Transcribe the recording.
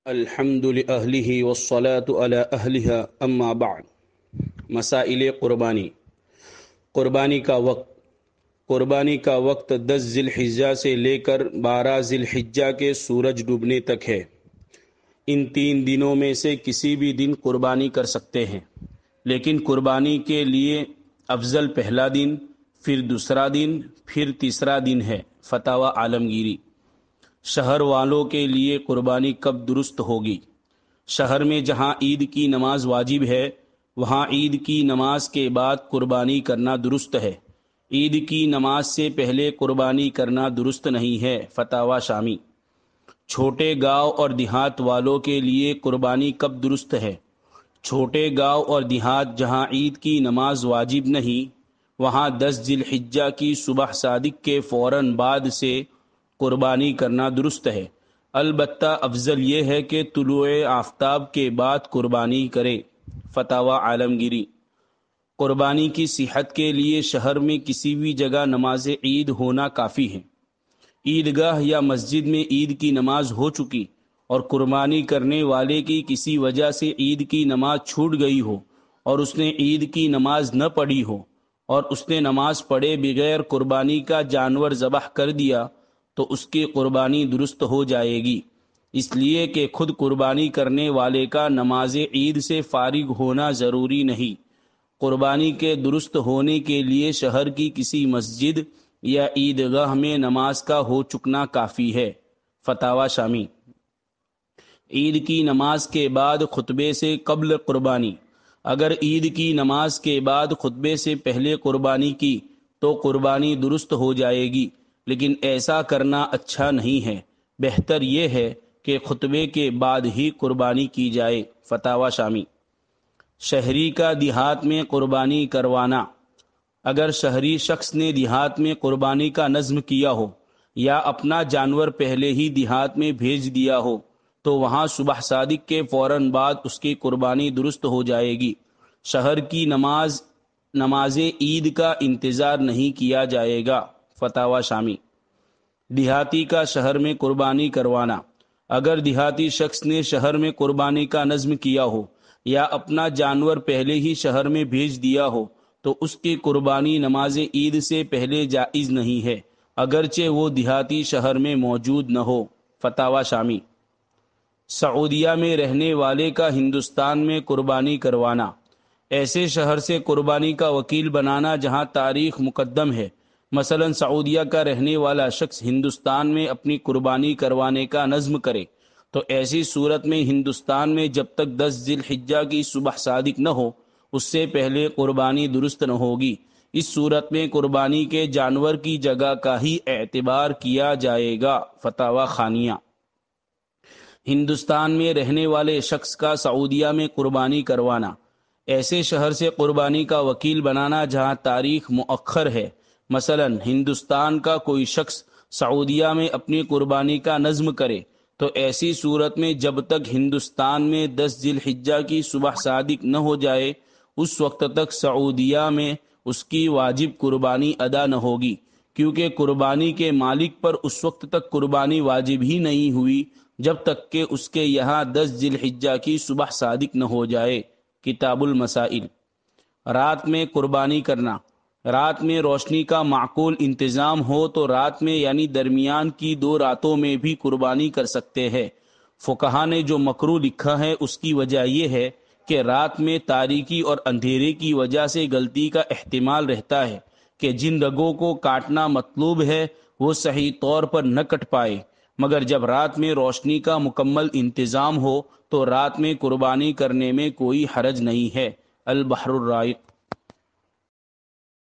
الحمد لأہلہ والصلاة علی اہلہا اما بعد۔ مسائل قربانی کا وقت 10 ذی الحجہ سے لے کر 12 ذی الحجہ کے سورج ڈوبنے تک ہے۔ ان 3 دنوں میں سے کسی بھی دن قربانی کر سکتے ہیں، لیکن قربانی کے لیے افضل پہلا دن، پھر دوسرا دن، پھر تیسرا دن ہے۔ فتاوی عالمگیری۔ شہر والوں کے لیے قربانی کب درست ہوگی؟ شہر میں جہاں عید کی نماز واجب ہے، وہاں عید کی نماز کے بعد قربانی کرنا درست ہے۔ عید کی نماز سے پہلے قربانی کرنا درست نہیں ہے۔ فتاوی شامی۔ چھوٹے گاؤں اور دیہات والوں کے لیے قربانی کب درست ہے؟ چھوٹے گاؤں اور دیہات جہاں عید کی نماز واجب نہیں، وہاں 10 ذی الحجہ کی صبح صادق کے فوراً بعد سے قربانی کرنا درست ہے۔ البتہ افضل یہ ہے کہ طلوع آفتاب کے بعد قربانی کرے۔ فتاوی عالمگیری۔ قربانی کی صحت کے لیے شہر میں کسی بھی جگہ نماز عید ہونا کافی ہے۔ عیدگاہ یا مسجد میں عید کی نماز ہو چکی اور قربانی کرنے والے کی کسی وجہ سے عید کی نماز چھوٹ گئی ہو اور اس نے عید کی نماز نہ پڑھی ہو اور اس نے نماز پڑھے بغیر قربانی کا جانور ذبح کر دیا تو اس کی قربانی درست ہو جائے گی، اس لیے کہ خود قربانی کرنے والے کا نماز عید سے فارغ ہونا ضروری نہیں۔ قربانی کے درست ہونے کے لیے شہر کی کسی مسجد یا عیدگاہ میں نماز کا ہو چکنا کافی ہے۔ فتاوی شامی۔ عید کی نماز کے بعد خطبے سے قبل قربانی۔ اگر عید کی نماز کے بعد خطبے سے پہلے قربانی کی تو قربانی درست ہو جائے گی، لیکن ایسا کرنا اچھا نہیں ہے۔ بہتر یہ ہے کہ خطبے کے بعد ہی قربانی کی جائے۔ فتاوی شامی۔ شہری کا دیہات میں قربانی کروانا۔ اگر شہری شخص نے دیہات میں قربانی کا نظم کیا ہو یا اپنا جانور پہلے ہی دیہات میں بھیج دیا ہو تو وہاں صبح صادق کے فوراً بعد اس کی قربانی درست ہو جائے گی۔ شہر کی نماز عید کا انتظار نہیں کیا جائے گا۔ فتاوی شامی۔ دیہاتی کا شہر میں قربانی کروانا۔ اگر دیہاتی شخص نے شہر میں قربانی کا نظم کیا ہو یا اپنا جانور پہلے ہی شہر میں بھیج دیا ہو تو اس کی قربانی نماز عید سے پہلے جائز نہیں ہے، اگرچہ وہ دیہاتی شہر میں موجود نہ ہو۔ فتاوی شامی۔ سعودیہ میں رہنے والے کا ہندوستان میں قربانی کروانا۔ ایسے شہر سے قربانی کا وکیل بنانا جہاں تاریخ مقدم ہے۔ مثلا سعودیہ کا رہنے والا شخص ہندوستان میں اپنی قربانی کروانے کا نظم کرے تو ایسی صورت میں ہندوستان میں جب تک 10 ذی الحجہ کی صبح صادق نہ ہو اس سے پہلے قربانی درست نہ ہوگی۔ اس صورت میں قربانی کے جانور کی جگہ کا ہی اعتبار کیا جائے گا۔ فتاوی خانیہ۔ ہندوستان میں رہنے والے شخص کا سعودیہ میں قربانی کروانا۔ ایسے شہر سے قربانی کا وکیل بنانا جہاں تاریخ مؤخر ہے۔ مثلا ہندوستان کا کوئی شخص سعودیہ میں اپنی قربانی کا نظم کرے تو ایسی صورت میں جب تک ہندوستان میں 10 ذی الحجہ کی صبح صادق نہ ہو جائے اس وقت تک سعودیہ میں اس کی واجب قربانی ادا نہ ہوگی، کیونکہ قربانی کے مالک پر اس وقت تک قربانی واجب ہی نہیں ہوئی جب تک کہ اس کے یہاں 10 ذی الحجہ کی صبح صادق نہ ہو جائے۔ کتاب المسائل۔ رات میں قربانی کرنا۔ رات میں روشنی کا معقول انتظام ہو تو رات میں یعنی درمیان کی 2 راتوں میں بھی قربانی کر سکتے ہیں۔ فقہا نے جو مکروہ لکھا ہے اس کی وجہ یہ ہے کہ رات میں تاریکی اور اندھیرے کی وجہ سے غلطی کا احتمال رہتا ہے کہ جن رگوں کو کاٹنا مطلوب ہے وہ صحیح طور پر نہ کٹ پائے، مگر جب رات میں روشنی کا مکمل انتظام ہو تو رات میں قربانی کرنے میں کوئی حرج نہیں ہے۔ البحر الرائق۔